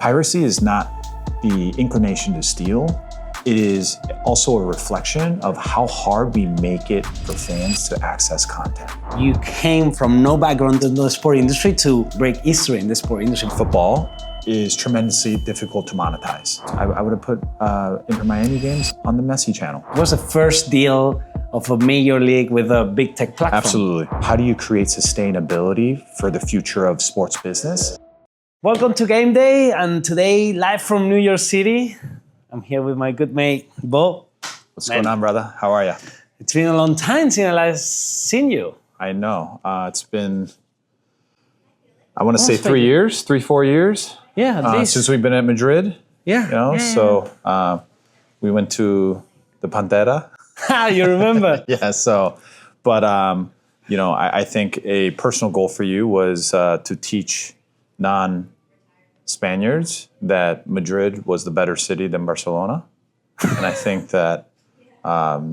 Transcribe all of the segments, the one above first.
Piracy is not the inclination to steal. It is also a reflection of how hard we make it for fans to access content. You came from no background in the sport industry to break history in the sport industry. Football is tremendously difficult to monetize. I would have put Inter Miami games on the Messi channel. What was the first deal of a major league with a big tech platform? Absolutely. How do you create sustainability for the future of sports business? Welcome to Game Day, and today, live from New York City, I'm here with my good mate, Bo. What's going on, brother? How are you? It's been a long time since I last seen you. I know. It's been, I want to say 3 years, 4 years. Yeah, at least. Since we've been at Madrid. Yeah. You know, so we went to the Pantera. You remember? Yeah, so, but, you know, I think a personal goal for you was to teach non-Spaniards that Madrid was the better city than Barcelona. And I think that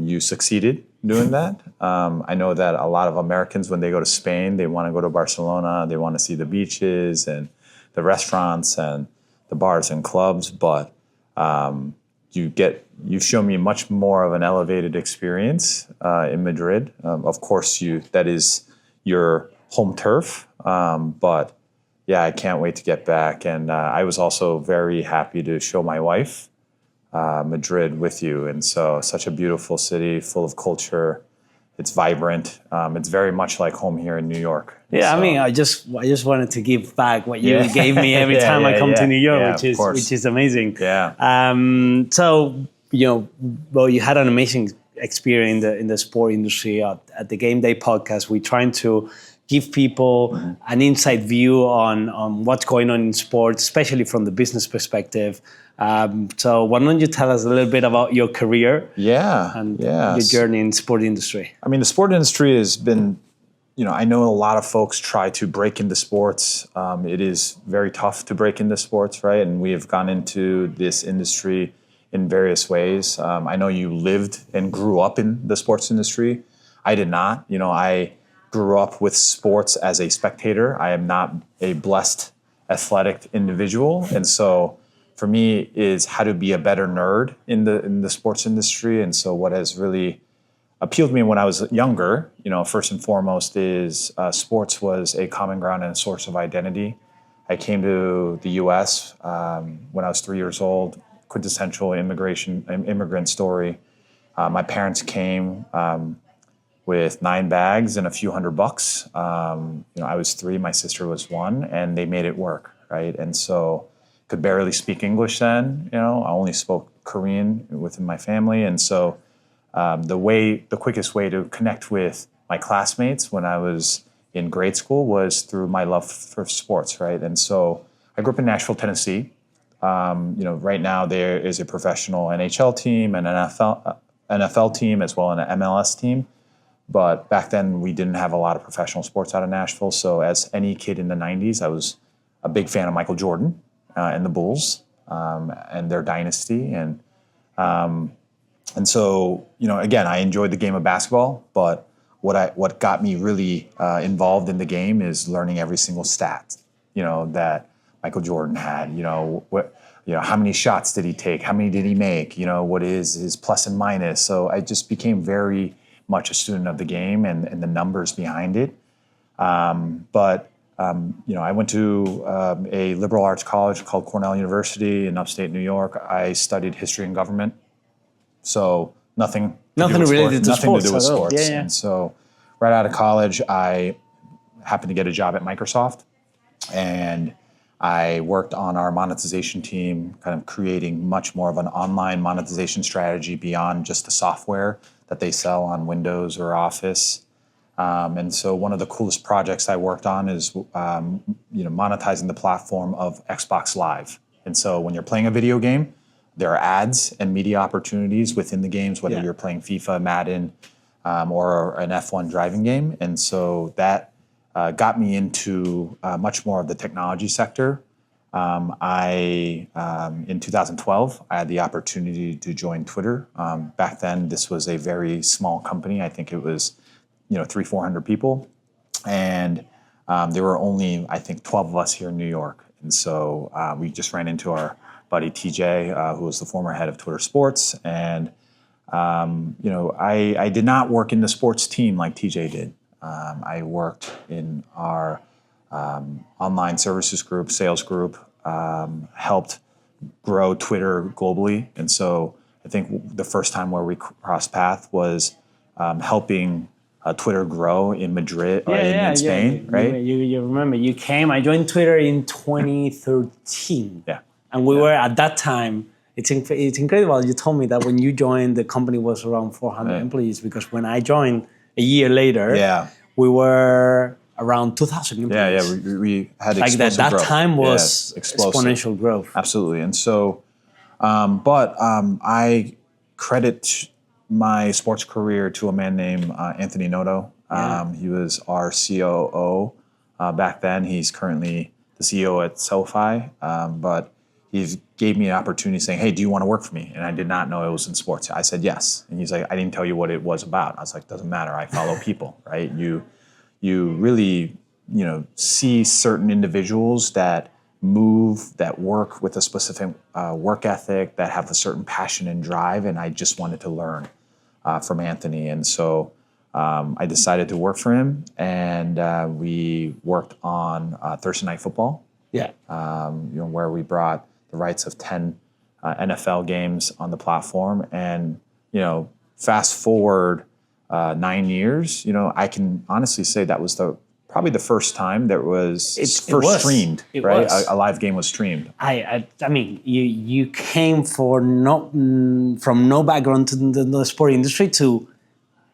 you succeeded doing that. I know that a lot of Americans, when they go to Spain, they want to go to Barcelona. They want to see the beaches and the restaurants and the bars and clubs. But you've shown me much more of an elevated experience in Madrid. Of course, that is your home turf. But yeah, I can't wait to get back. And I was also very happy to show my wife Madrid with you. And so such a beautiful city, full of culture. It's vibrant. It's very much like home here in New York. Yeah, so, I mean, I just wanted to give back what you gave me every time I come to New York, which is amazing. Yeah. So, you know, well, you had an amazing experience in the sport industry at the Gameday Podcast. We're trying to give people an inside view on what's going on in sports, especially from the business perspective. So why don't you tell us a little bit about your career and your journey in sport industry? I mean, the sport industry has been, you know, I know a lot of folks try to break into sports. It is very tough to break into sports, right? And we have gone into this industry in various ways. I know you lived and grew up in the sports industry. I did not. You know, I grew up with sports as a spectator. I am not a blessed athletic individual. And so for me is how to be a better nerd in the sports industry. And so what has really appealed to me when I was younger, you know, first and foremost is sports was a common ground and a source of identity. I came to the US when I was 3 years old, quintessential immigrant story. My parents came with 9 bags and a few $100. You know, I was 3, my sister was 1, and they made it work, right? And so could barely speak English then, you know, I only spoke Korean within my family. And so the quickest way to connect with my classmates when I was in grade school was through my love for sports, right? And so I grew up in Nashville, Tennessee. You know, right now there is a professional NHL team and an NFL team as well as an MLS team. But back then, we didn't have a lot of professional sports out of Nashville. So as any kid in the 90s, I was a big fan of Michael Jordan and the Bulls and their dynasty. And so, you know, again, I enjoyed the game of basketball. But what got me really involved in the game is learning every single stat, you know, that Michael Jordan had. You know, how many shots did he take? How many did he make? You know, what is his plus and minus? So I just became very much a student of the game and the numbers behind it. You know, I went to a liberal arts college called Cornell University in upstate New York. I studied history and government. So nothing related to sports. Nothing to do with sports. Yeah. And so right out of college, I happened to get a job at Microsoft. And I worked on our monetization team, kind of creating much more of an online monetization strategy beyond just the software that they sell on Windows or Office. And so one of the coolest projects I worked on is you know, monetizing the platform of Xbox Live. And so when you're playing a video game, there are ads and media opportunities within the games, whether you're playing FIFA, Madden, or an F1 driving game. And so that got me into much more of the technology sector. In 2012, I had the opportunity to join Twitter. Back then, this was a very small company. I think it was, 300-400 people. And there were only, I think, 12 of us here in New York. And so we just ran into our buddy TJ, who was the former head of Twitter Sports. And, I did not work in the sports team like TJ did. I worked in our online services group, sales group, helped grow Twitter globally. And so I think the first time where we crossed paths was helping Twitter grow in Madrid or in Spain, right? You remember, you came, I joined Twitter in 2013. Yeah. And we were at that time, it's incredible. You told me that when you joined, the company was around 400 employees, because when I joined a year later, we were around 2,000 employees. Yeah. We had like explosive that growth. time was exponential growth. Absolutely. And so, I credit my sports career to a man named Anthony Noto. He was our COO back then. He's currently the CEO at SoFi, but he gave me an opportunity saying, hey, do you want to work for me? And I did not know it was in sports. I said yes. And he's like, I didn't tell you what it was about. I was like, doesn't matter. I follow people, right? You really, see certain individuals that move, that work with a specific work ethic, that have a certain passion and drive. And I just wanted to learn from Anthony. And so I decided to work for him, and we worked on Thursday Night Football. Yeah. Where we brought the rights of 10 NFL games on the platform. And, fast forward 9 years, I can honestly say that was probably the first time that was streamed, right? A live game was streamed. I mean, you came from no background to the sport industry to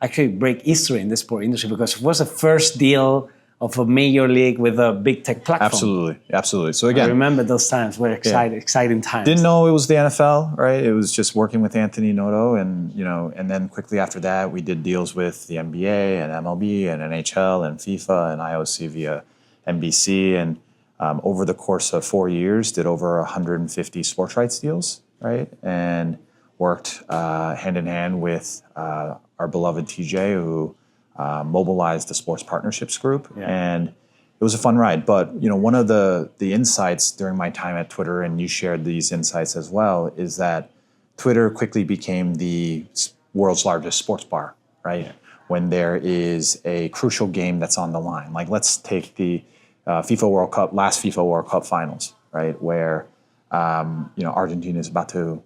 actually break history in the sport industry, because it was the first deal of a major league with a big tech platform. Absolutely. So again, I remember those times were exciting times. Didn't know it was the NFL, right? It was just working with Anthony Noto, and and then quickly after that, we did deals with the NBA and MLB and NHL and FIFA and IOC via NBC, and over the course of 4 years, did over 150 sports rights deals, right? And worked hand in hand with our beloved TJ, who mobilized the sports partnerships group, and it was a fun ride. But one of the insights during my time at Twitter, and you shared these insights as well, is that Twitter quickly became the world's largest sports bar, right? Yeah. When there is a crucial game that's on the line, like let's take the last FIFA World Cup finals, right, where Argentina is about to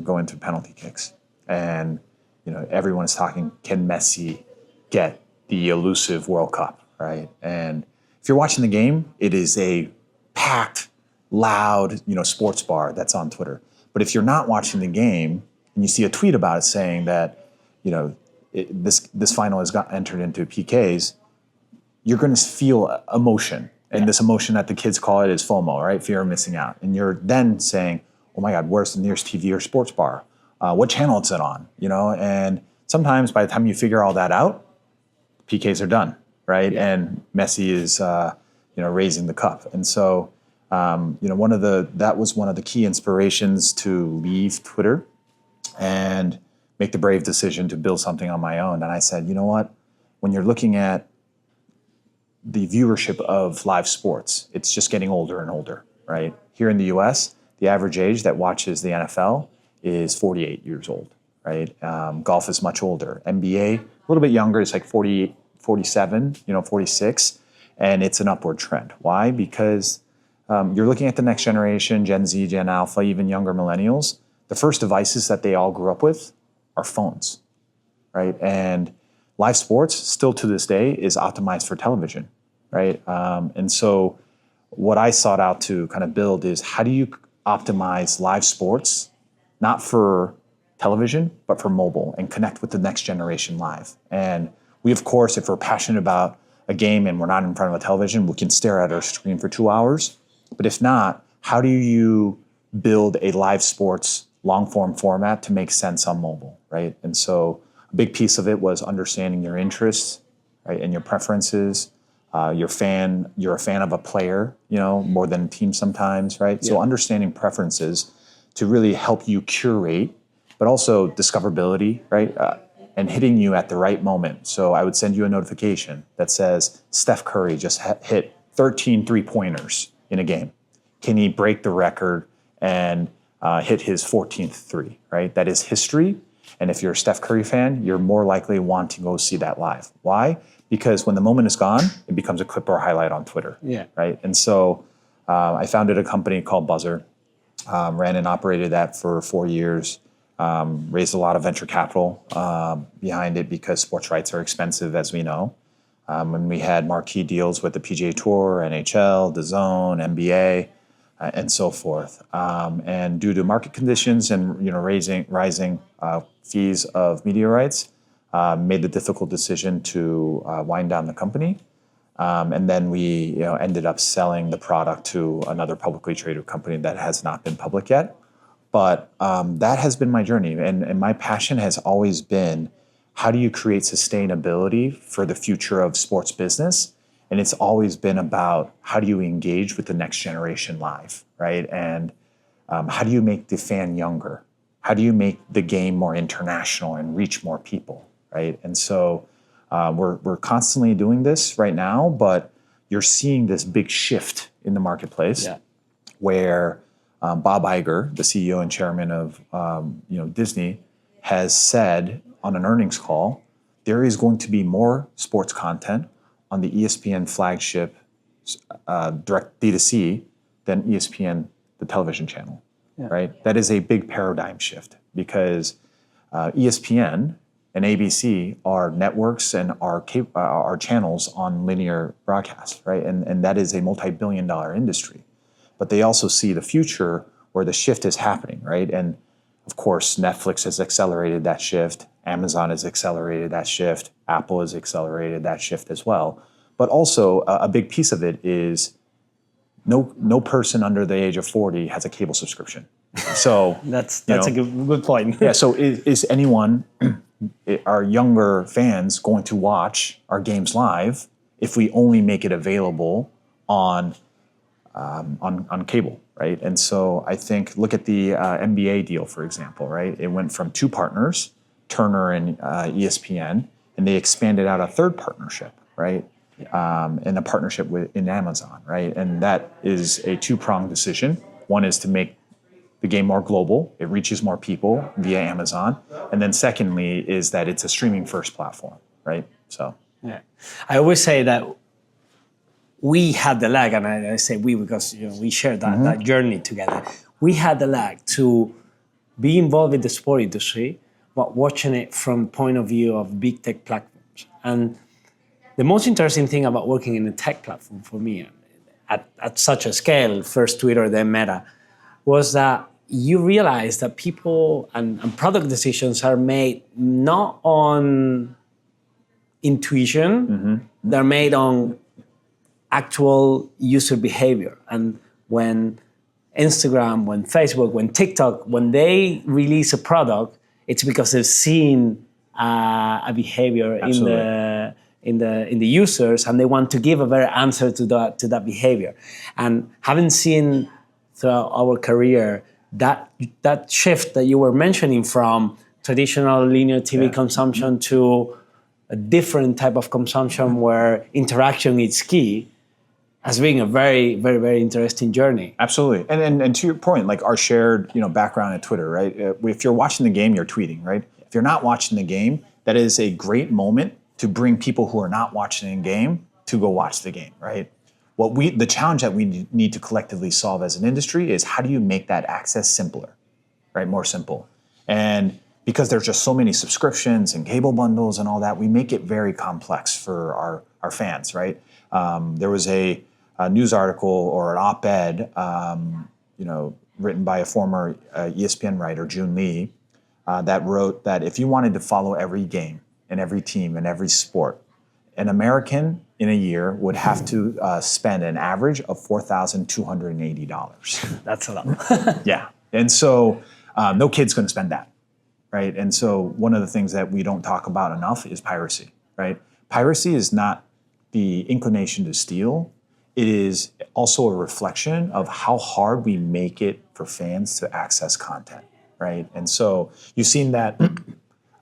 go into penalty kicks, and everyone is talking, can Messi get the elusive World Cup, right? And if you're watching the game, it is a packed, loud, sports bar that's on Twitter. But if you're not watching the game and you see a tweet about it saying that, this final has got entered into PKs, you're going to feel emotion. And this emotion that the kids call it is FOMO, right? Fear of missing out. And you're then saying, oh my God, where's the nearest TV or sports bar? What channel is it on? And sometimes by the time you figure all that out, PKs are done, right? Yeah. And Messi is, raising the cup. And so, that was one of the key inspirations to leave Twitter and make the brave decision to build something on my own. And I said, you know what? When you're looking at the viewership of live sports, it's just getting older and older, right? Here in the US, the average age that watches the NFL is 48 years old, right? Golf is much older. NBA, a little bit younger, it's like 48, 47, 46, and it's an upward trend. Why? Because you're looking at the next generation, Gen Z, Gen Alpha, even younger millennials. The first devices that they all grew up with are phones, right? And live sports, still to this day, is optimized for television, right? And so what I sought out to kind of build is, how do you optimize live sports, not for television, but for mobile, and connect with the next generation live? And we, of course, if we're passionate about a game and we're not in front of a television, we can stare at our screen for 2 hours. But if not, how do you build a live sports long-form format to make sense on mobile, right? And so a big piece of it was understanding your interests, right, and your preferences. You're a fan of a player, more than a team sometimes, right? Yeah. So understanding preferences to really help you curate, but also discoverability, right? And hitting you at the right moment. So I would send you a notification that says Steph Curry just hit 13 three-pointers in a game. can he break the record and hit his 14th three, right? That is history. And if you're a Steph Curry fan, you're more likely want to go see that live. Why? Because when the moment is gone, it becomes a clip or a highlight on Twitter, right? And so I founded a company called Buzzer, ran and operated that for 4 years, raised a lot of venture capital behind it because sports rights are expensive, as we know. And we had marquee deals with the PGA Tour, NHL, DAZN, NBA, and so forth. And due to market conditions and rising fees of media rights, made the difficult decision to wind down the company. And then we ended up selling the product to another publicly traded company that has not been public yet. But that has been my journey. And my passion has always been, how do you create sustainability for the future of sports business? And it's always been about, how do you engage with the next generation live, right? And how do you make the fan younger? How do you make the game more international and reach more people, right? And so we're constantly doing this right now, but you're seeing this big shift in the marketplace where Bob Iger, the CEO and chairman of Disney, has said on an earnings call, there is going to be more sports content on the ESPN flagship direct D2C than ESPN, the television channel, right? That is a big paradigm shift because ESPN and ABC are networks and are channels on linear broadcast, right? And that is a multi-billion-dollar industry. But they also see the future where the shift is happening, right? And of course, Netflix has accelerated that shift. Amazon has accelerated that shift. Apple has accelerated that shift as well. But also, a big piece of it is no person under the age of 40 has a cable subscription. So that's a good point. So is anyone, our younger fans, going to watch our games live if we only make it available on cable, right? And so I think, look at the NBA deal, for example, right? It went from two partners, Turner and ESPN, and they expanded out a third partnership, right? In a partnership in Amazon, right? And that is a two-pronged decision. One is to make the game more global. It reaches more people via Amazon. And then secondly is that it's a streaming first platform, right? So I always say that we had the lag, and I say we because we shared that journey together. We had the lag to be involved in the sport industry, but watching it from the point of view of big tech platforms. And the most interesting thing about working in a tech platform for me, at such a scale, first Twitter, then Meta, was that you realize that people and product decisions are made not on intuition, they're made on actual user behavior. And when Instagram, when Facebook, when TikTok, when they release a product, it's because they've seen a behavior in the users, and they want to give a better answer to that behavior. And having seen throughout our career that shift that you were mentioning from traditional linear TV consumption to a different type of consumption where interaction is key, has been a very, very, very interesting journey. Absolutely. And to your point, like our shared background at Twitter, right? If you're watching the game, you're tweeting, right? If you're not watching the game, that is a great moment to bring people who are not watching the game to go watch the game, right? The challenge that we need to collectively solve as an industry is, how do you make that access simpler, right? More simple. And because there's just so many subscriptions and cable bundles and all that, we make it very complex for our fans, right? There was a news article or an op-ed, written by a former ESPN writer, June Lee, that wrote that if you wanted to follow every game and every team and every sport, an American in a year would have to spend an average of $4,280. That's a lot. Yeah. And so no kid's going to spend that, right? And so one of the things that we don't talk about enough is piracy, right? Piracy is not the inclination to steal. It is also a reflection of how hard we make it for fans to access content, right? And so you've seen that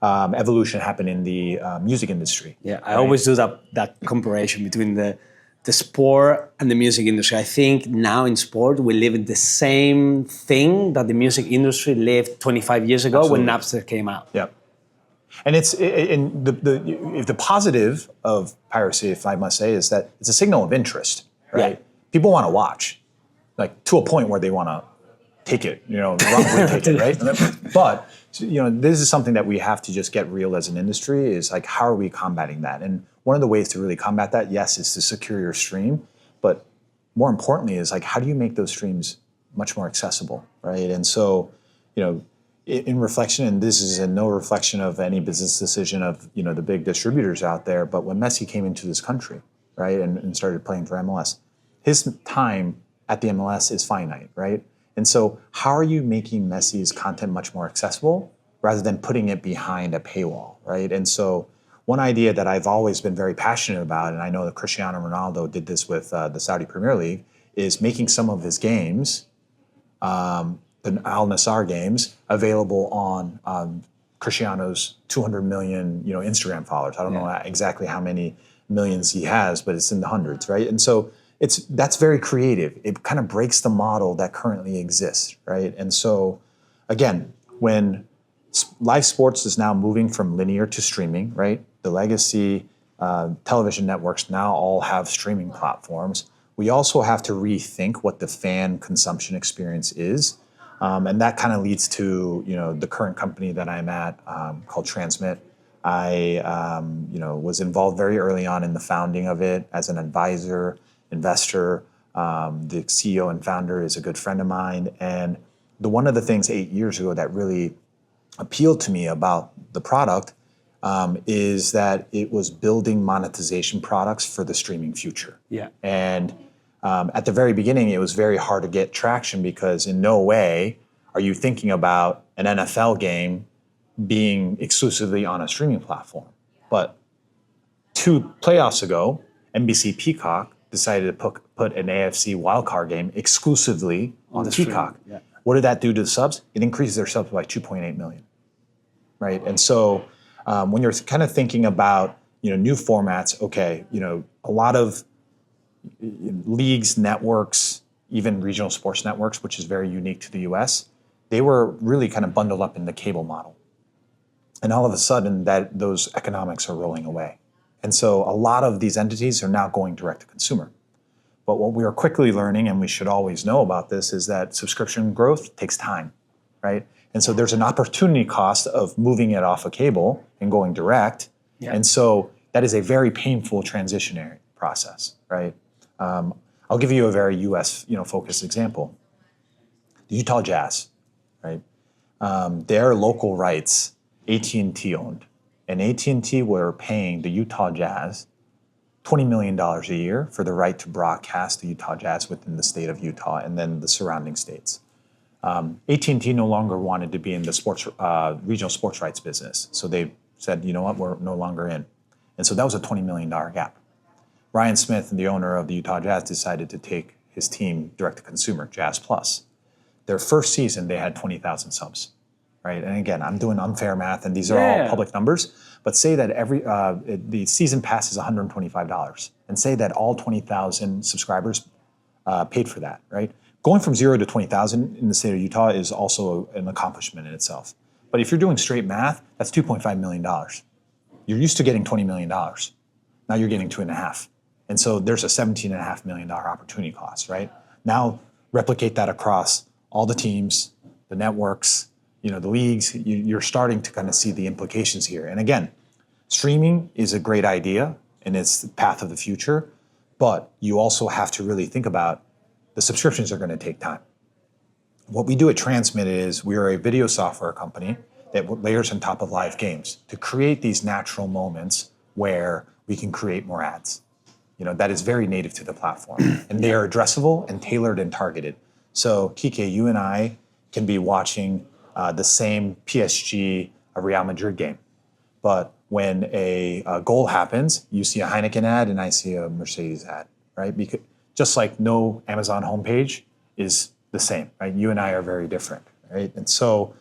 evolution happen in the music industry. Yeah, I always do that comparison between the the sport and the music industry. I think now in sport, we live in the same thing that the music industry lived 25 years ago when Napster came out. Yeah. And the positive of piracy, if I must say, is that it's a signal of interest, right? Yeah. People want to watch, like to a point where they want to take it, wrongfully take it, right? But this is something that we have to just get real as an industry. Is like, how are we combating that? And one of the ways to really combat that, yes, is to secure your stream, but more importantly is like, how do you make those streams much more accessible, right? And so, in reflection, and this is no reflection of any business decision of the big distributors out there, but when Messi came into this country, right, and started playing for MLS, his time at the MLS is finite, right? And so how are you making Messi's content much more accessible rather than putting it behind a paywall, right? And so one idea that I've always been very passionate about, and I know that Cristiano Ronaldo did this with the Saudi Premier League, is making some of his games, the Al Nassr games, available on Cristiano's 200 million Instagram followers. I don't know exactly how many millions he has, but it's in the hundreds, right? And so that's very creative. It kind of breaks the model that currently exists, right? And so, again, when live sports is now moving from linear to streaming, right? The legacy television networks now all have streaming platforms. We also have to rethink what the fan consumption experience is, and that kind of leads to the current company that I'm at called Transmit. I was involved very early on in the founding of it as an advisor. Investor. The CEO and founder is a good friend of mine. And one of the things 8 years ago that really appealed to me about the product is that it was building monetization products for the streaming future. Yeah. And at the very beginning, it was very hard to get traction because in no way are you thinking about an NFL game being exclusively on a streaming platform. But 2 playoffs ago, NBC Peacock decided to put an AFC wildcard game exclusively on the Peacock. Yeah. What did that do to the subs? It increased their subs by 2.8 million, right? And so when you're kind of thinking about new formats, okay, a lot of leagues, networks, even regional sports networks, which is very unique to the U.S., they were really kind of bundled up in the cable model, and all of a sudden those economics are rolling away. And so a lot of these entities are now going direct to consumer. But what we are quickly learning, and we should always know about this, is that subscription growth takes time, right? And so there's an opportunity cost of moving it off of cable and going direct. Yeah. And so that is a very painful transitionary process, right? I'll give you a very U.S. focused example. The Utah Jazz, right? Their local rights, AT&T owned. And AT&T were paying the Utah Jazz $20 million a year for the right to broadcast the Utah Jazz within the state of Utah and then the surrounding states. AT&T no longer wanted to be in the regional sports rights business. So they said, you know what, we're no longer in. And so that was a $20 million gap. Ryan Smith, the owner of the Utah Jazz, decided to take his team direct to consumer, Jazz Plus. Their first season, they had 20,000 subs. Right, and again, I'm doing unfair math, and these are all public numbers. But say that the season pass is $125, and say that all 20,000 subscribers paid for that. Right, going from 0 to 20,000 in the state of Utah is also an accomplishment in itself. But if you're doing straight math, that's $2.5 million. You're used to getting $20 million. Now you're getting 2.5, and so there's a $17.5 million opportunity cost. Right, now replicate that across all the teams, the networks. The leagues, you're starting to kind of see the implications here. And again, streaming is a great idea and it's the path of the future, but you also have to really think about the subscriptions are going to take time. What we do at Transmit is we are a video software company that layers on top of live games to create these natural moments where we can create more ads. That is very native to the platform. And they are addressable and tailored and targeted. So Kike, you and I can be watching the same PSG Real Madrid game. But when a goal happens, you see a Heineken ad and I see a Mercedes ad, right? Because just like no Amazon homepage is the same, right? You and I are very different, right? And so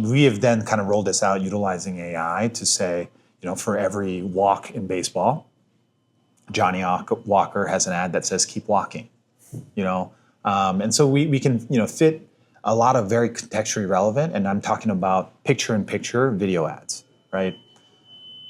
we have then kind of rolled this out utilizing AI to say, for every walk in baseball, Johnny Walker has an ad that says "Keep walking," and so we can fit a lot of very contextually relevant, and I'm talking about picture-in-picture video ads, right?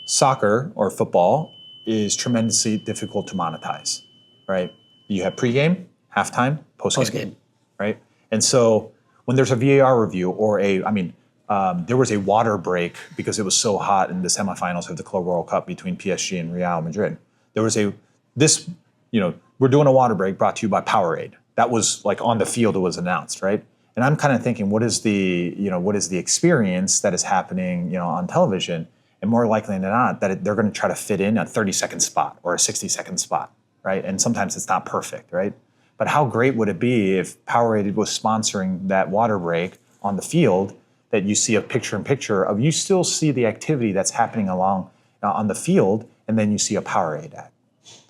Soccer or football is tremendously difficult to monetize, right? You have pregame, halftime, postgame, right? And so when there's a VAR review or there was a water break because it was so hot in the semifinals of the Club World Cup between PSG and Real Madrid. There was we're doing a water break brought to you by Powerade. That was like on the field, it was announced, right? And I'm kind of thinking, what is the experience that is happening, on television? And more likely than not, that they're going to try to fit in a 30-second spot or a 60-second spot, right? And sometimes it's not perfect, right? But how great would it be if Powerade was sponsoring that water break on the field, that you see a picture-in-picture of, you still see the activity that's happening along on the field, and then you see a Powerade ad.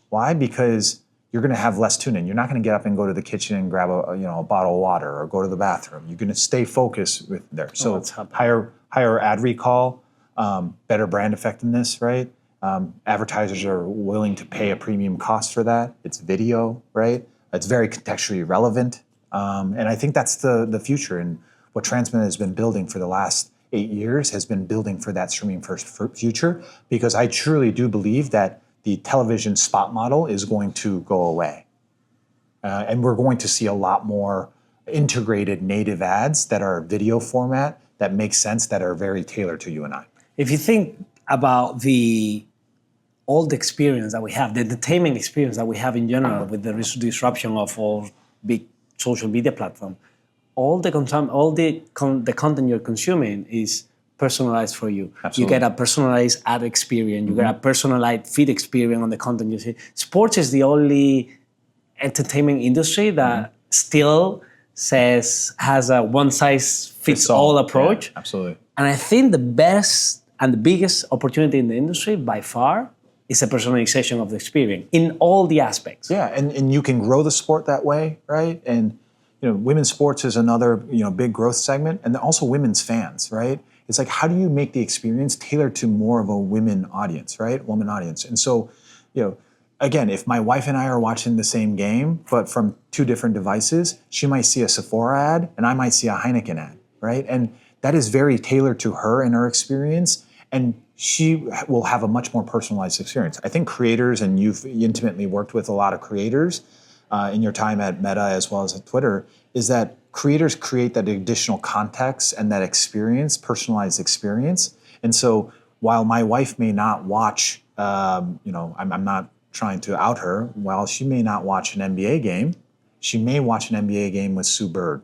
Why? Because you're going to have less tune-in. You're not going to get up and go to the kitchen and grab a bottle of water or go to the bathroom. You're going to stay focused with there. So higher ad recall, better brand effectiveness, right? Advertisers are willing to pay a premium cost for that. It's video, right? It's very contextually relevant. And I think that's the future. And what Transmit has been building for the last 8 years has been building for that streaming first future, because I truly do believe that the television spot model is going to go away. And we're going to see a lot more integrated native ads that are video format, that make sense, that are very tailored to you and I. If you think about all the experience that we have, the entertainment experience that we have in general with the disruption of all big social media platforms, all the content you're consuming is personalized for you. Absolutely. You get a personalized ad experience. You get a personalized feed experience on the content you see. Sports is the only entertainment industry that still has a one-size-fits-all approach. Yeah, absolutely. And I think the best and the biggest opportunity in the industry by far is a personalization of the experience in all the aspects. Yeah, and you can grow the sport that way, right? And women's sports is another big growth segment, and also women's fans, right? It's like, how do you make the experience tailored to more of a women audience, right? Woman audience. And so, again, if my wife and I are watching the same game, but from two different devices, she might see a Sephora ad and I might see a Heineken ad, right? And that is very tailored to her and her experience, and she will have a much more personalized experience. I think creators, and you've intimately worked with a lot of creators in your time at Meta as well as at Twitter, is that creators create that additional context and that experience, personalized experience. And so while my wife may not watch, I'm not trying to out her, while she may not watch an NBA game, she may watch an NBA game with Sue Bird,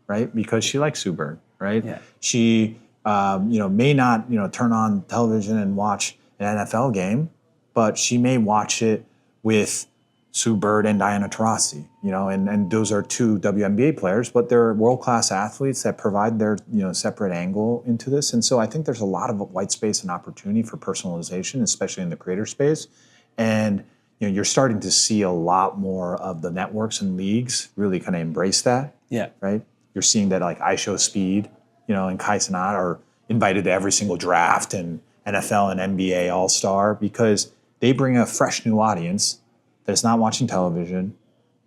right? Because she likes Sue Bird, right? Yeah. She may not turn on television and watch an NFL game, but she may watch it with Sue Bird and Diana Taurasi, and those are two WNBA players, but they're world-class athletes that provide their, separate angle into this. And so I think there's a lot of white space and opportunity for personalization, especially in the creator space. And, you're starting to see a lot more of the networks and leagues really kind of embrace that. Yeah. Right? You're seeing that like iShowSpeed, and Kai Cenat are invited to every single draft and NFL and NBA All-Star, because they bring a fresh new audience that's not watching television,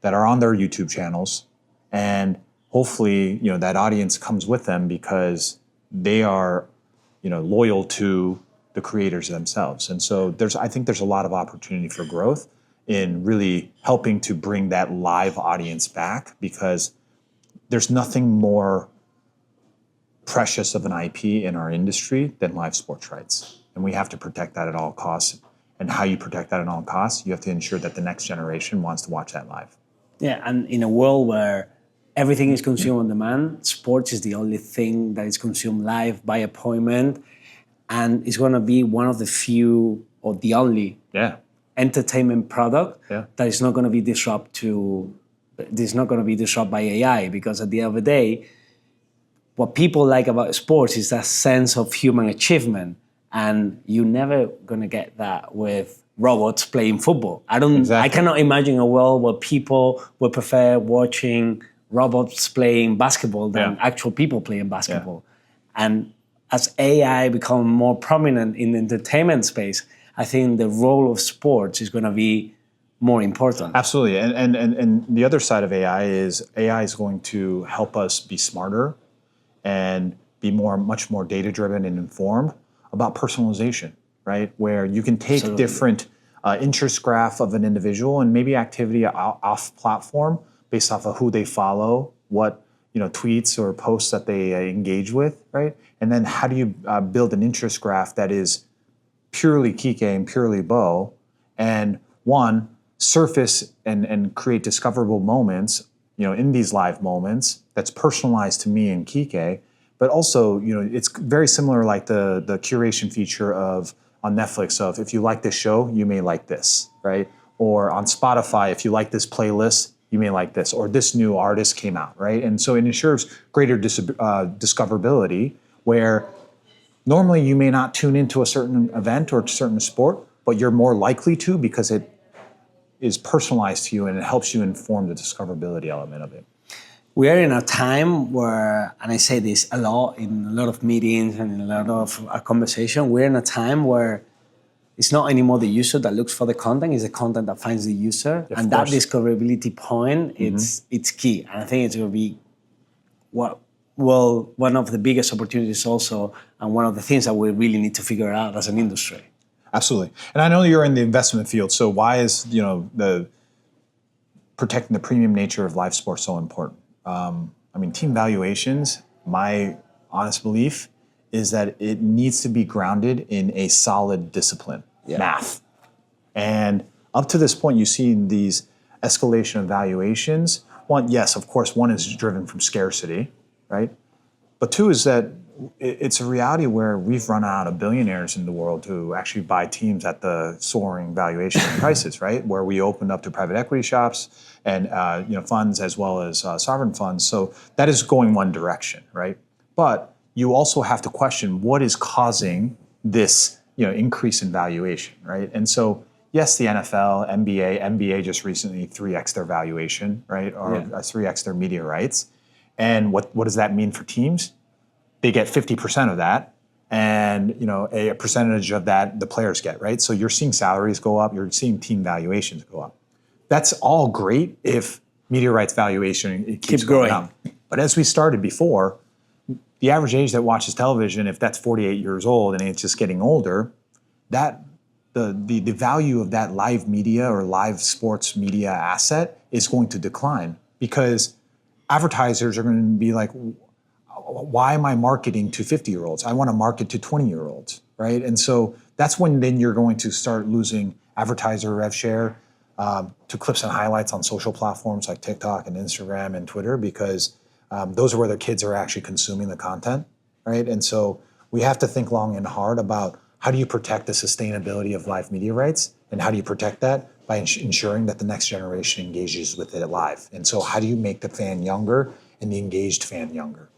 that are on their YouTube channels, and hopefully, that audience comes with them because they are, loyal to the creators themselves. And so I think there's a lot of opportunity for growth in really helping to bring that live audience back, because there's nothing more precious of an IP in our industry than live sports rights. And we have to protect that at all costs. And how you protect that at all costs, you have to ensure that the next generation wants to watch that live. Yeah, and in a world where everything is consumed on demand, sports is the only thing that is consumed live by appointment, and it's going to be one of the few or the only entertainment product that is not going to be disrupted by AI, because at the end of the day, what people like about sports is that sense of human achievement. And you're never gonna get that with robots playing football. I cannot imagine a world where people would prefer watching robots playing basketball than actual people playing basketball. Yeah. And as AI become more prominent in the entertainment space, I think the role of sports is going to be more important. Absolutely. And the other side of AI is going to help us be smarter and be much more data-driven and informed about personalization, right? Where you can take Absolutely. different interest graph of an individual and maybe activity off platform based off of who they follow, what tweets or posts that they engage with, right? And then how do you build an interest graph that is purely Kike and purely Bo, and surface and create discoverable moments, in these live moments that's personalized to me and Kike, but also, it's very similar like the curation feature on Netflix of if you like this show, you may like this, right? Or on Spotify, if you like this playlist, you may like this, or this new artist came out, right? And so it ensures greater discoverability where normally you may not tune into a certain event or a certain sport, but you're more likely to because it is personalized to you and it helps you inform the discoverability element of it. We are in a time where, and I say this a lot in a lot of meetings and in a lot of our conversation, we're in a time where it's not anymore the user that looks for the content, it's the content that finds the user. Of and course. That discoverability point, it's key. And I think it's going to be one of the biggest opportunities also, and one of the things that we really need to figure out as an industry. Absolutely. And I know you're in the investment field, so why is the protecting the premium nature of live sports so important? Team valuations, my honest belief is that it needs to be grounded in a solid discipline, math. And up to this point, you see these escalation of valuations. One is driven from scarcity, right? But two is that it's a reality where we've run out of billionaires in the world to actually buy teams at the soaring valuation prices, right? Where we opened up to private equity shops and funds as well as sovereign funds. So that is going one direction, right? But you also have to question what is causing this increase in valuation, right? And so yes, the NFL, NBA just recently 3x their valuation, right? Or 3x their media rights. And what does that mean for teams? They get 50% of that, and a percentage of that the players get, right? So you're seeing salaries go up, you're seeing team valuations go up. That's all great if media rights valuation keeps going up. But as we started before, the average age that watches television, if that's 48 years old and it's just getting older, that the value of that live media or live sports media asset is going to decline because advertisers are going to be like, why am I marketing to 50-year-olds? I want to market to 20-year-olds, right? And so that's when then you're going to start losing advertiser rev share to clips and highlights on social platforms like TikTok and Instagram and Twitter because those are where the kids are actually consuming the content, right? And so we have to think long and hard about how do you protect the sustainability of live media rights and how do you protect that by ensuring that the next generation engages with it live. And so how do you make the fan younger and the engaged fan younger?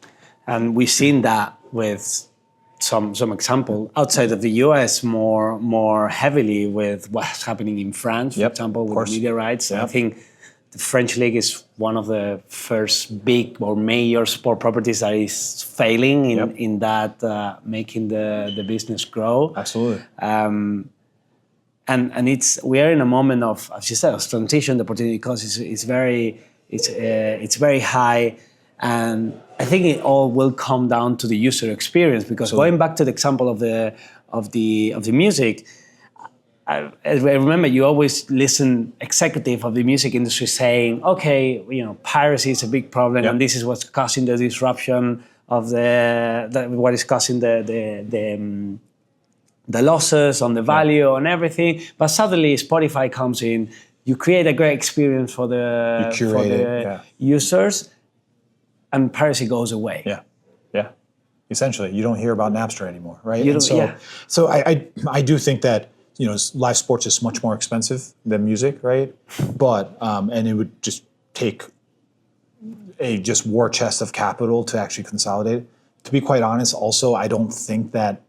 And we've seen that with some example outside of the US more heavily with what's happening in France, for example, with the media rights. Yep. I think the French league is one of the first big or major sport properties that is failing in that making the business grow. Absolutely. And we are in a moment of, as you said, of transition. The opportunity cost is very high. And I think it all will come down to the user experience because going back to the example of the music, I remember you always listen executive of the music industry saying, okay, piracy is a big problem and this is what's causing the disruption of what is causing the losses on the value and everything. But suddenly Spotify comes in, you create a great experience for the users. And piracy goes away. Yeah. Essentially, you don't hear about Napster anymore, right? So I do think that live sports is much more expensive than music, right? But and it would just take a war chest of capital to actually consolidate. To be quite honest, also I don't think that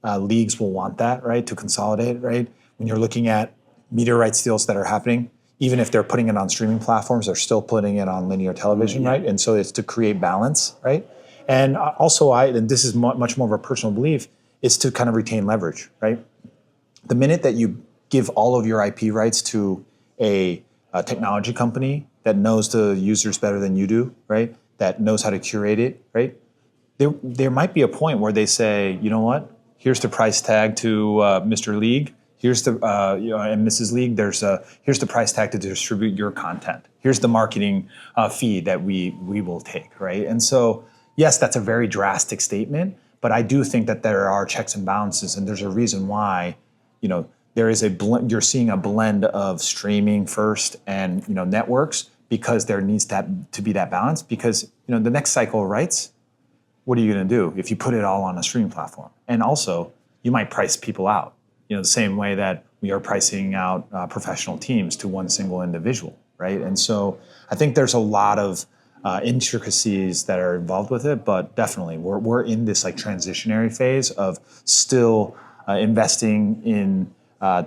leagues will want that, right? To consolidate, right? When you're looking at media rights deals that are happening. Even if they're putting it on streaming platforms, they're still putting it on linear television, right? And so it's to create balance, right? And also and this is much more of a personal belief, is to kind of retain leverage, right? the minute that you give all of your IP rights to a technology company that knows the users better than you do, right? That knows how to curate it, right? There might be a point where they say, you know what? Here's the price tag to Mr. League. Here's the and Mrs. League. Here's the price tag to distribute your content. Here's the marketing fee that we will take, right? And so, yes, that's a very drastic statement, but I do think that there are checks and balances, and there's a reason why, there is a blend. You're seeing a blend of streaming first and networks, because there needs to be that balance. Because the next cycle of rights, what are you going to do if you put it all on a streaming platform? And also, you might price people out, the same way that we are pricing out professional teams to one single individual, right? And so I think there's a lot of intricacies that are involved with it, but definitely we're in this transitionary phase of still investing in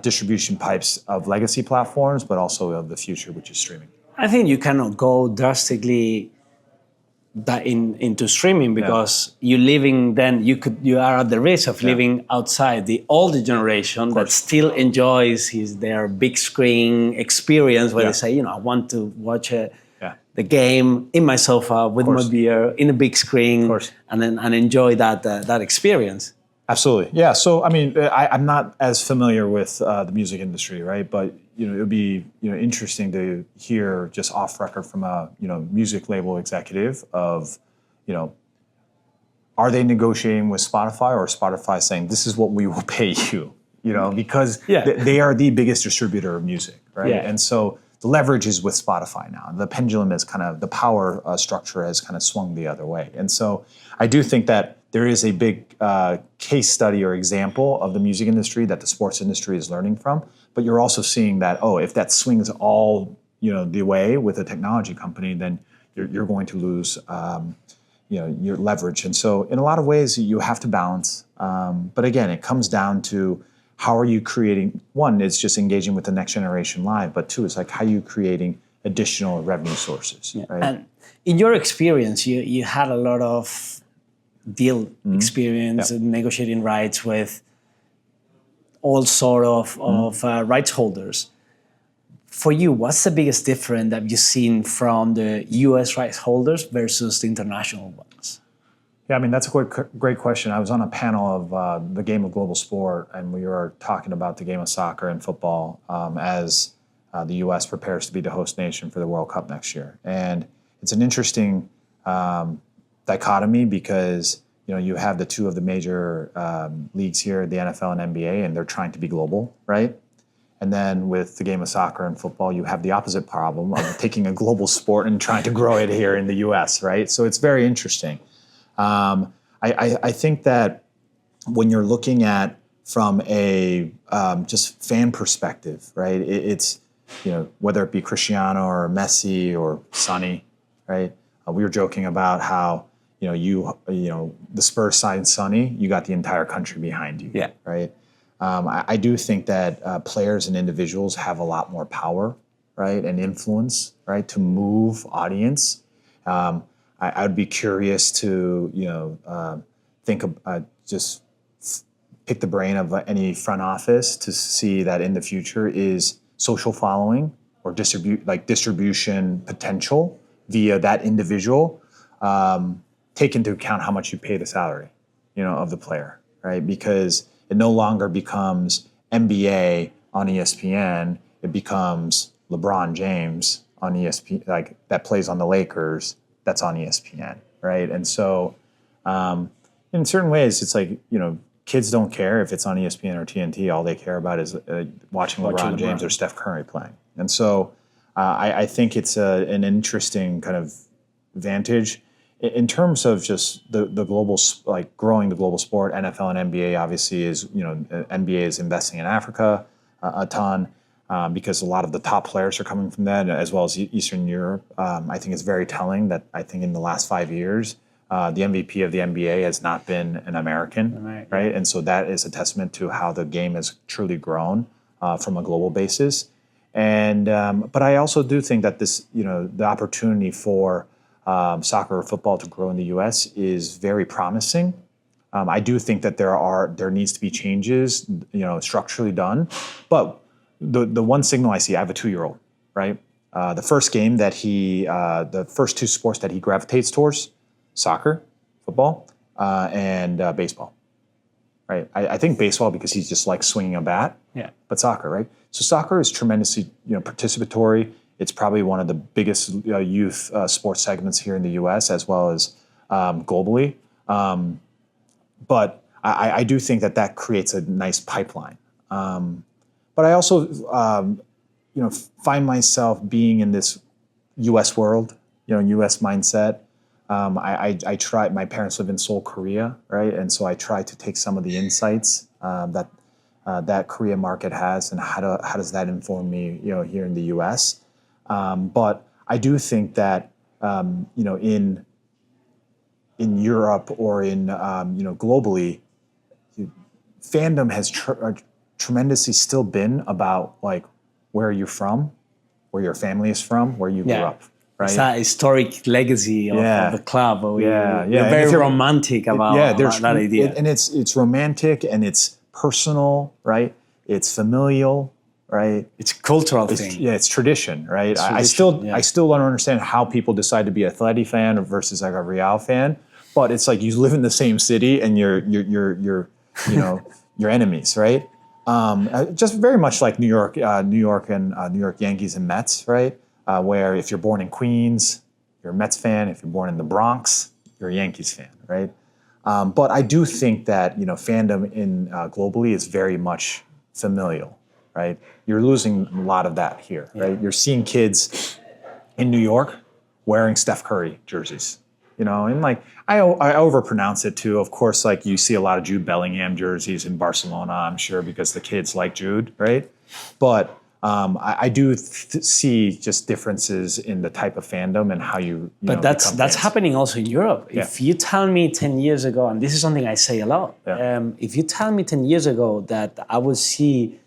distribution pipes of legacy platforms, but also of the future, which is streaming. I think you cannot go drastically into streaming, because you're living, then you are at the risk of living outside the older generation that still enjoys their big screen experience, where they say, I want to watch the game in my sofa with my beer in a big screen, and enjoy that experience. Absolutely, yeah. So I mean, I'm not as familiar with the music industry, right? But it would be interesting to hear just off record from a music label executive of are they negotiating with Spotify, or Spotify saying this is what we will pay you, because they are the biggest distributor of music, right? Yeah. And so the leverage is with Spotify now. The pendulum is the power structure has kind of swung the other way, and so I do think that there is a big case study or example of the music industry that the sports industry is learning from. But you're also seeing that, if that swings all the way with a technology company, then you're going to lose your leverage. And so in a lot of ways, you have to balance. But again, it comes down to how are you creating, one, it's just engaging with the next generation live, but two, it's how are you creating additional revenue sources, right? And in your experience, you had a lot of deal experience, negotiating rights with all sort of rights holders. For you, what's the biggest difference that you've seen from the U.S. rights holders versus the international ones? Yeah, I mean, that's a great question. I was on a panel of the game of global sport, and we were talking about the game of soccer and football as the U.S. prepares to be the host nation for the World Cup next year. And it's an interesting dichotomy, because you have the two of the major leagues here, the NFL and NBA, and they're trying to be global, right? And then with the game of soccer and football, you have the opposite problem of taking a global sport and trying to grow it here in the U.S., right? So it's very interesting. I think that when you're looking at from a just fan perspective, right? It's whether it be Cristiano or Messi or Sonny, right? We were joking about how the Spurs signed Sonny, you got the entire country behind you, right? I do think that players and individuals have a lot more power, right, and influence, right, to move audience. I would be curious to think of just pick the brain of any front office to see that in the future is social following or distribution potential via that individual. Take into account how much you pay the salary, of the player, right? Because it no longer becomes NBA on ESPN. It becomes LeBron James on ESPN, that plays on the Lakers, that's on ESPN, right? And so in certain ways, it's kids don't care if it's on ESPN or TNT. All they care about is watching LeBron James or Steph Curry playing. And so I think it's an interesting kind of vantage. In terms of just the global, growing the global sport, NFL and NBA obviously is, NBA is investing in Africa a ton because a lot of the top players are coming from that, as well as Eastern Europe. I think it's very telling that I think in the last 5 years, the MVP of the NBA has not been an American, right? And so that is a testament to how the game has truly grown from a global basis. And but I also do think that this, the opportunity for soccer or football to grow in the U.S. is very promising. I do think that there needs to be changes, structurally done. But the one signal I see, I have a 2-year-old, right? The first game that the first 2 sports that he gravitates towards, soccer, football, and baseball, right? I think baseball because he's just like swinging a bat, but soccer, right? So soccer is tremendously, participatory. It's probably one of the biggest youth sports segments here in the U.S. as well as globally. But I do think that creates a nice pipeline. But I also, find myself being in this U.S. world, U.S. mindset. I try. My parents live in Seoul, Korea, right? And so I try to take some of the insights that Korea market has, and how does that inform me, here in the U.S. But I do think that in Europe or in globally, fandom has tremendously still been about like where you're from, where your family is from, where you grew up. Right? It's that historic legacy of the club. You're very romantic about that idea. And it's romantic and it's personal, right? It's familial, right? It's a cultural thing. Yeah, it's tradition, right? I still don't understand how people decide to be a Atleti fan versus like a Real fan. But it's like you live in the same city and you're your enemies, right? Just very much like New York Yankees and Mets, right? Where if you're born in Queens, you're a Mets fan. If you're born in the Bronx, you're a Yankees fan, right? But I do think that fandom in globally is very much familial, right? You're losing a lot of that here, right? You're seeing kids in New York wearing Steph Curry jerseys, and like I overpronounce it too. Of course, like you see a lot of Jude Bellingham jerseys in Barcelona, I'm sure, because the kids like Jude, right? But I do see just differences in the type of fandom and how you. But that's happening also in Europe. Yeah. If you tell me 10 years ago, and this is something I say a lot, if you tell me 10 years ago that I would see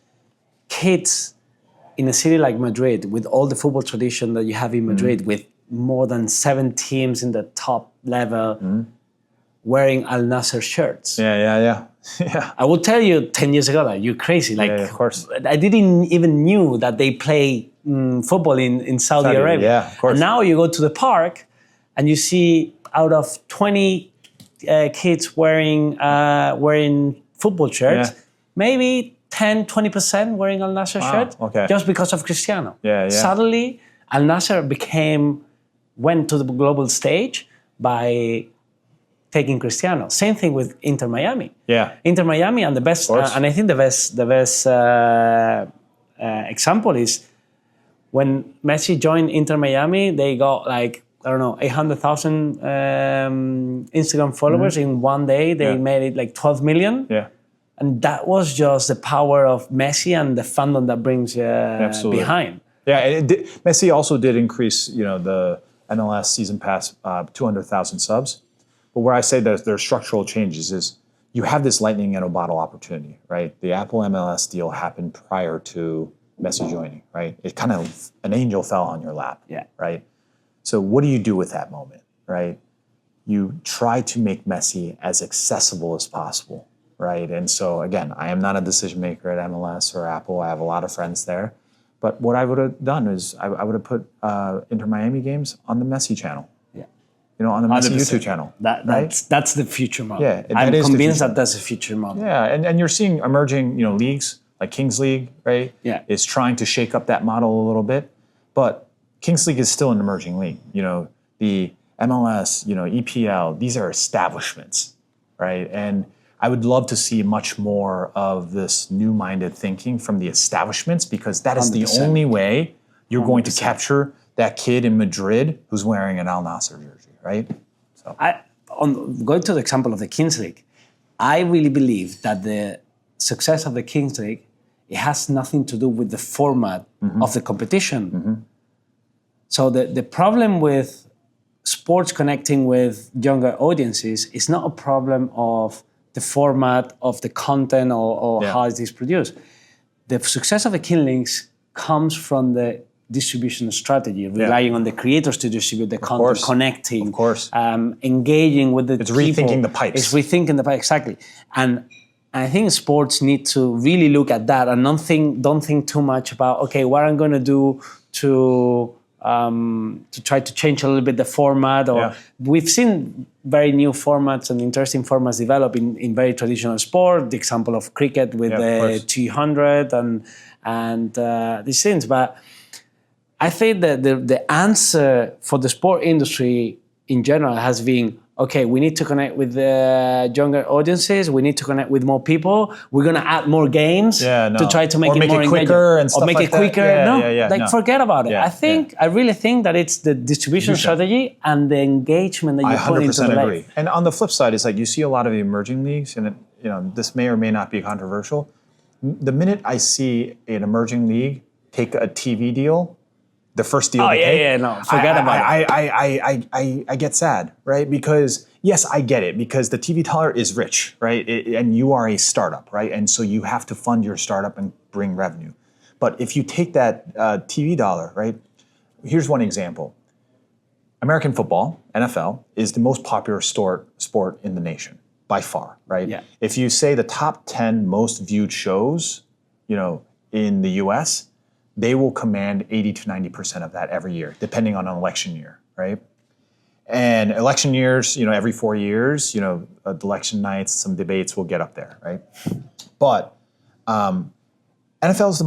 kids in a city like Madrid with all the football tradition that you have in Madrid, with more than 7 teams in the top level, wearing Al Nassr shirts. Yeah. I will tell you 10 years ago that you're crazy. Like, of course. I didn't even knew that they play football in Saudi Arabia. Yeah, of course. And now you go to the park and you see out of 20 kids wearing football shirts, maybe 10, 20% wearing Al Nassr shirt, just because of Cristiano. Suddenly, Al Nassr went to the global stage by taking Cristiano. Same thing with Inter Miami. Inter Miami, and the best, and I think the best example is when Messi joined Inter Miami. They got 800,000 Instagram followers in one day. They made it like 12 million. And that was just the power of Messi and the fandom that brings behind. Yeah, and Messi also did increase, the MLS season pass 200,000 subs. But where I say that there are structural changes is you have this lightning in a bottle opportunity, right? The Apple MLS deal happened prior to Messi joining, right? It kind of, an angel fell on your lap, right? So what do you do with that moment, right? You try to make Messi as accessible as possible, right? And so again, I am not a decision maker at MLS or Apple. I have a lot of friends there. But what I would have done is I would have put Inter Miami games on the Messi channel. On the Messi 100%. YouTube channel. That's the future model. Yeah, I'm convinced that that's the future model. Yeah, and you're seeing emerging, leagues like Kings League, right? Is trying to shake up that model a little bit. But Kings League is still an emerging league. The MLS, EPL, these are establishments, right? And I would love to see much more of this new-minded thinking from the establishments, because that is 100%. The only way you're 100%. Going to capture that kid in Madrid who's wearing an Al Nassr jersey, right? So, going to the example of the Kings League, I really believe that the success of the Kings League, it has nothing to do with the format of the competition. So the problem with sports connecting with younger audiences is not a problem of the format of the content or how it is produced. The success of the Kings League comes from the distribution strategy, relying on the creators to distribute the content, connecting, of course, engaging with the it's people. Rethinking the pipes. It's rethinking the pipes, exactly. And I think sports need to really look at that and don't think too much about, okay, what I'm going to do to try to change a little bit the format. Or we've seen very new formats and interesting formats develop in very traditional sport. The example of cricket with the 200 and these things. But I think that the answer for the sport industry in general has been, okay, we need to connect with the younger audiences. We need to connect with more people. We're going to add more games to try to make it more quicker and stuff or make like it quicker. that. Forget about it. I really think that it's the distribution strategy and the engagement that you put into the agree. And on the flip side, it's like you see a lot of the emerging leagues, and this may or may not be controversial. The minute I see an emerging league take a TV deal, the first deal forget about it. I get sad, right? Because yes, I get it, because the TV dollar is rich, right? And you are a startup, right? And so you have to fund your startup and bring revenue. But if you take that TV dollar, right? Here's one example. American football, NFL, is the most popular sport in the nation by far, right? Yeah. If you say the top 10 most viewed shows, in the US, they will command 80 to 90% of that every year, depending on an election year, right? And election years, every 4 years, election nights, some debates will get up there, right? But NFL is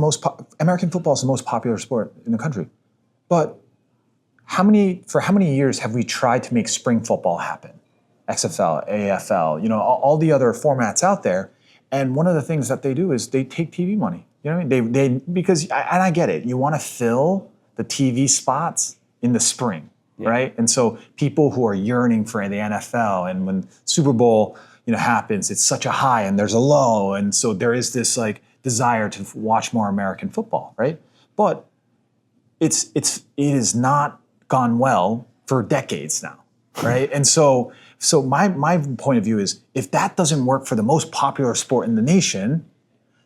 American football is the most popular sport in the country. But for how many years have we tried to make spring football happen? XFL, AFL, all the other formats out there. And one of the things that they do is they take TV money. You know what I mean? Because I get it. You want to fill the TV spots in the spring, right? And so people who are yearning for the NFL, and when Super Bowl, happens, it's such a high and there's a low, and so there is this desire to watch more American football, right? But it has not gone well for decades now, right? And so my point of view is, if that doesn't work for the most popular sport in the nation,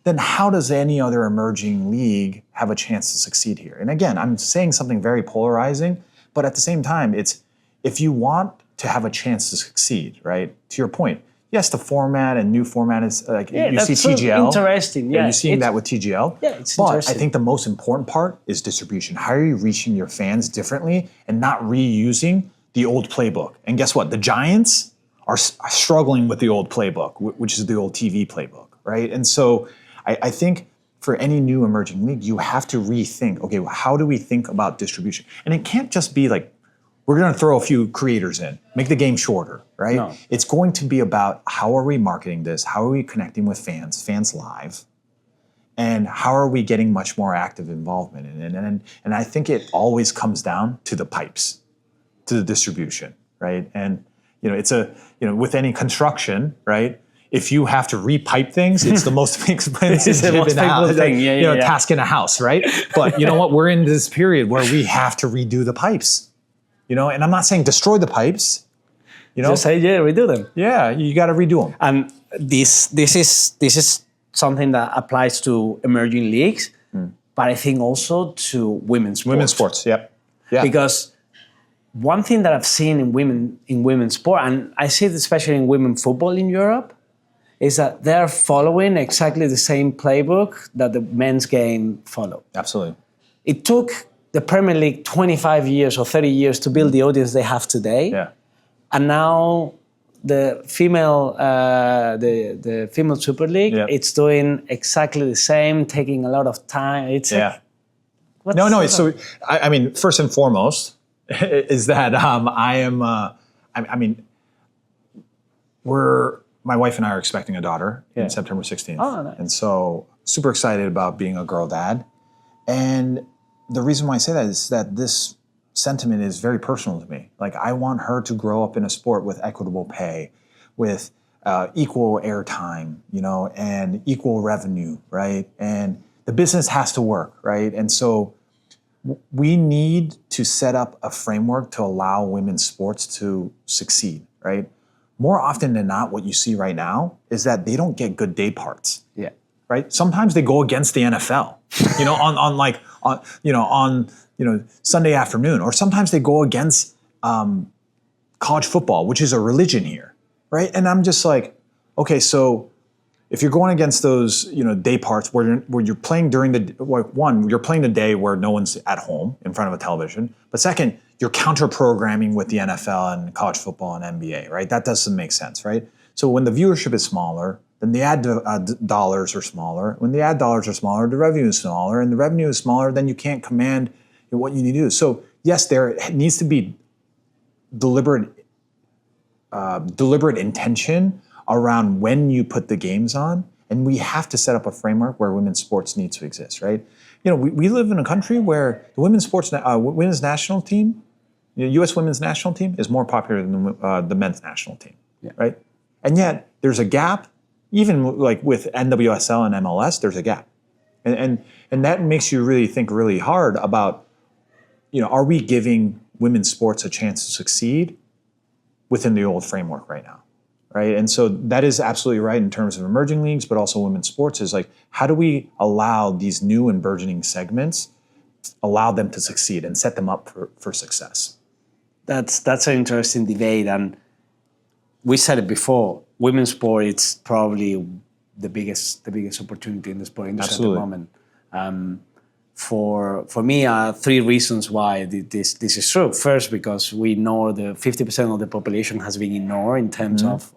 then how does any other emerging league have a chance to succeed here? And again, I'm saying something very polarizing, but at the same time, it's if you want to have a chance to succeed, right? To your point, yes, the format and new format is you see TGL. Interesting, yeah. You're seeing that with TGL. Yeah, it's but interesting. I think the most important part is distribution. How are you reaching your fans differently and not reusing the old playbook? And guess what? The Giants are struggling with the old playbook, which is the old TV playbook, right? And so I think for any new emerging league, you have to rethink, okay, how do we think about distribution? And it can't just be like, we're going to throw a few creators in, make the game shorter, right? No. It's going to be about, how are we marketing this? How are we connecting with fans live? And how are we getting much more active involvement in it? And I think it always comes down to the pipes, to the distribution, right? And it's with any construction, right? If you have to repipe things, it's the most expensive task in a house, right? But you know what? We're in this period where we have to redo the pipes, and I'm not saying destroy the pipes, Just say, redo them. Yeah, you got to redo them. And this is something that applies to emerging leagues, but I think also to women's sports. Women's sports, yep. Yeah. Because one thing that I've seen in women's sport, and I see it especially in women's football in Europe, is that they're following exactly the same playbook that the men's game followed. Absolutely. It took the Premier League 25 years or 30 years to build the audience they have today. Yeah. And now the female Super League, it's doing exactly the same, taking a lot of time. It's So I mean, first and foremost is that my wife and I are expecting a daughter in September 16th. Oh, nice. And so super excited about being a girl dad. And the reason why I say that is that this sentiment is very personal to me. Like, I want her to grow up in a sport with equitable pay, with equal airtime, and equal revenue, right? And the business has to work, right? And so we need to set up a framework to allow women's sports to succeed, right? More often than not, what you see right now is that they don't get good day parts. Yeah. right? Sometimes they go against the NFL, on Sunday afternoon, or sometimes they go against college football, which is a religion here, right? And I'm just like, okay, so if you're going against those, day parts where you're playing during you're playing the day where no one's at home in front of a television, but second, you're counter programming with the NFL and college football and NBA, right? That doesn't make sense, right? So when the viewership is smaller, then the ad dollars are smaller. When the ad dollars are smaller, the revenue is smaller, and the revenue is smaller, then you can't command what you need to do. So yes, there needs to be deliberate intention around when you put the games on, and we have to set up a framework where women's sports needs to exist, right? We live in a country where the women's national team, U.S. women's national team, is more popular than the men's national team, right? And yet there's a gap, even like with NWSL and MLS, there's a gap, and that makes you really think really hard about, are we giving women's sports a chance to succeed within the old framework right now? Right? And so that is absolutely right in terms of emerging leagues, but also women's sports is like, how do we allow these new and burgeoning segments, allow them to succeed and set them up for success? That's an interesting debate. And we said it before, women's sport, it's probably the biggest opportunity in the sport industry at the moment. For me, 3 reasons why this is true. First, because we know the 50% of the population has been ignored in terms of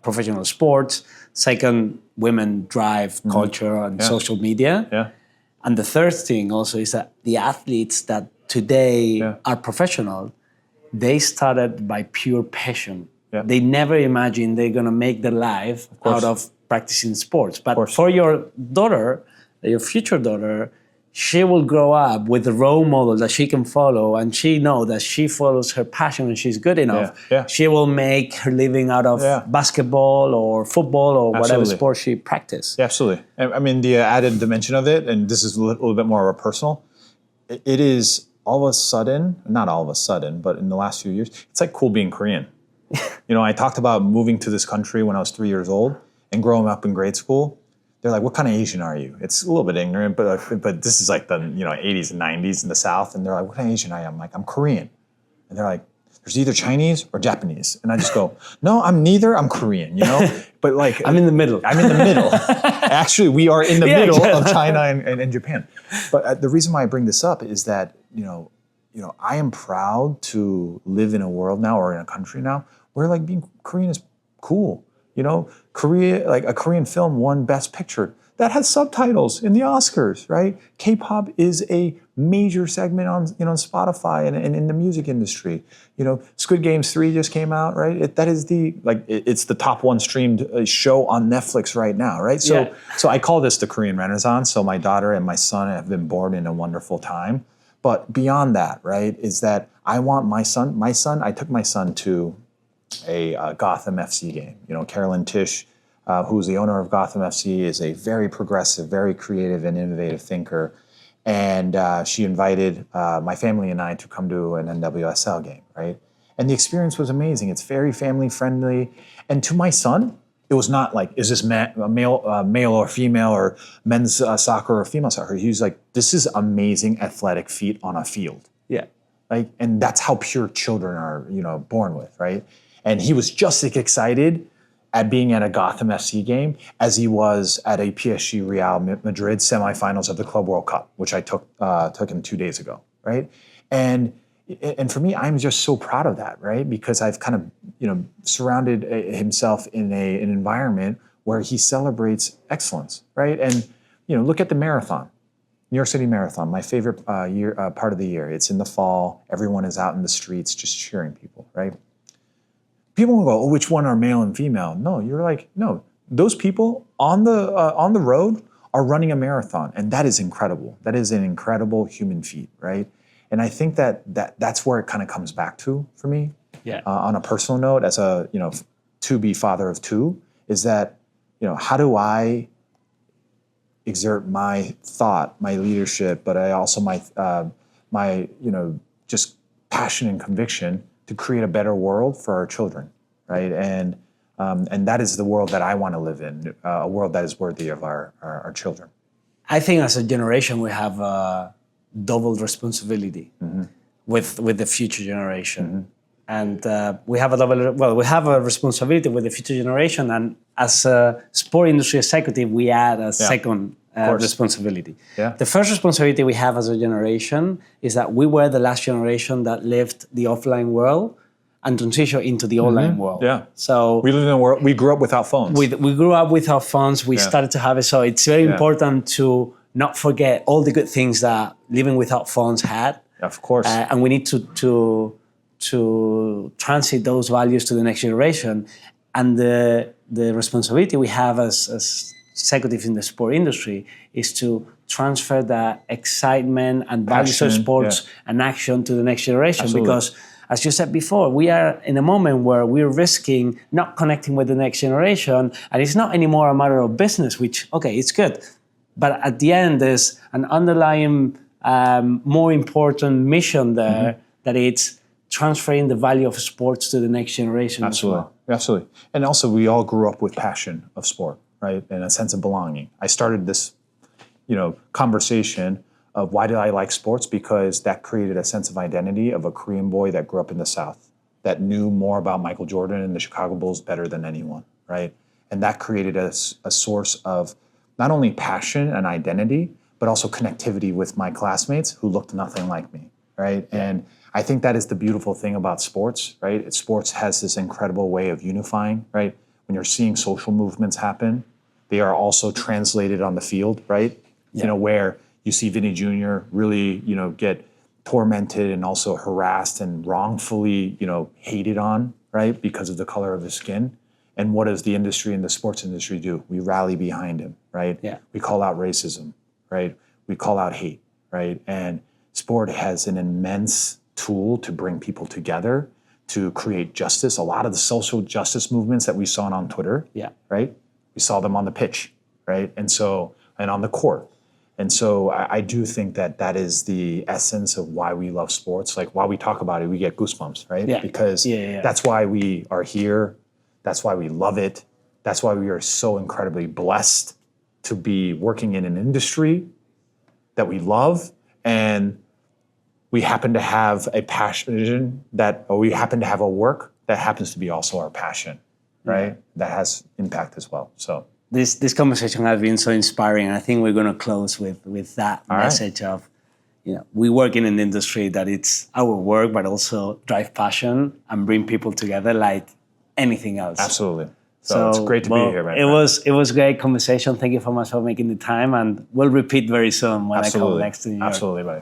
professional sports. Second, women drive culture and social media. Yeah. And the third thing also is that the athletes that today are professional, they started by pure passion. Yeah. They never imagined they're going to make their life out of practicing sports. But for your daughter, your future daughter, she will grow up with a role model that she can follow, and she knows that she follows her passion and she's good enough. She will make her living out of basketball or football or whatever sport she practices. Yeah, absolutely. I mean, the added dimension of it, and this is a little bit more of a personal, it is all of a sudden, not all of a sudden, but in the last few years, it's like cool being Korean. I talked about moving to this country when I was 3 years old and growing up in grade school. They're like, what kind of Asian are you? It's a little bit ignorant, but this is like the 80s and 90s in the South. And they're like, what kind of Asian are you? I'm like, I'm Korean. And they're like, there's either Chinese or Japanese. And I just go, no, I'm neither. I'm Korean, But like, I'm in the middle. Actually, we are in the middle of China and Japan. But the reason why I bring this up is that, I am proud to live in a world now or in a country now where like being Korean is cool. Korea, like a Korean film won Best Picture. That has subtitles in the Oscars, right? K-pop is a major segment on Spotify and in the music industry. Squid Games 3 just came out, right? It's the top 1 streamed show on Netflix right now, right? So I call this the Korean Renaissance. So my daughter and my son have been born in a wonderful time. But beyond that, right, is that I want my son, I took my son to a Gotham FC game. Carolyn Tisch, who's the owner of Gotham FC, is a very progressive, very creative and innovative thinker. And she invited my family and I to come to an NWSL game, right? And the experience was amazing. It's very family friendly. And to my son, it was not like, is this male or female or men's soccer or female soccer? He was like, this is amazing athletic feat on a field. Yeah. And that's how pure children are, born with, right? And he was just as excited at being at a Gotham FC game as he was at a PSG Real Madrid semifinals of the Club World Cup, which I took him 2 days ago, right? And for me, I'm just so proud of that, right? Because I've kind of, surrounded himself in an environment where he celebrates excellence, right? And, look at the marathon, New York City Marathon, my favorite part of the year. It's in the fall. Everyone is out in the streets just cheering people, right? People will go, oh, which one are male and female? No, you're like, no, those people on the road are running a marathon, and that is incredible. That is an incredible human feat, right? And I think that's where it kind of comes back to for me. Yeah. On a personal note, as a to-be father of 2, is that how do I exert my thought, my leadership, but I also my just passion and conviction to create a better world for our children, right? And And that is the world that I want to live in, a world that is worthy of our children. I think as a generation, we have a double responsibility with the future generation. And we have a responsibility with the future generation. And as a sport industry executive, we add a second responsibility. Yeah. The first responsibility we have as a generation is that we were the last generation that left the offline world and transition into the online world. Yeah. So we live in a world. We grew up without phones. We grew up without phones. We started to have it. So it's very important to not forget all the good things that living without phones had. Of course. And we need to transit those values to the next generation. And the responsibility we have as executives in the sport industry is to transfer that excitement and values of sports and action to the next generation. Absolutely. Because as you said before, we are in a moment where we're risking not connecting with the next generation, and it's not anymore a matter of business, which, okay, it's good. But at the end, there's an underlying, more important mission there, that it's transferring the value of sports to the next generation. Absolutely, as well. Absolutely. And also, we all grew up with passion of sport, right, and a sense of belonging. I started this, conversation of why did I like sports? Because that created a sense of identity of a Korean boy that grew up in the South, that knew more about Michael Jordan and the Chicago Bulls better than anyone, right? And that created a source of not only passion and identity, but also connectivity with my classmates who looked nothing like me, right? And I think that is the beautiful thing about sports, right? Sports has this incredible way of unifying, right? When you're seeing social movements happen, they are also translated on the field, right? Where you see Vinny Jr. really, get tormented and also harassed and wrongfully, hated on, right? Because of the color of his skin. And what does the industry and the sports industry do? We rally behind him, right? Yeah. We call out racism, right? We call out hate, right? And sport has an immense tool to bring people together, to create justice. A lot of the social justice movements that we saw on Twitter, right? We saw them on the pitch, right? And on the court. And so I do think that is the essence of why we love sports. Like, while we talk about it, we get goosebumps, right? Yeah. Because that's why we are here. That's why we love it. That's why we are so incredibly blessed to be working in an industry that we love. And we happen to have a passion or we happen to have a work that happens to be also our passion, right? That has impact as well. So this conversation has been so inspiring. I think we're going to close with that message of, we work in an industry that it's our work, but also drive passion and bring people together like anything else. Absolutely. So it's great to be here, man. It was a great conversation. Thank you so much for making the time, and we'll repeat very soon when I come next to New York. Absolutely, buddy.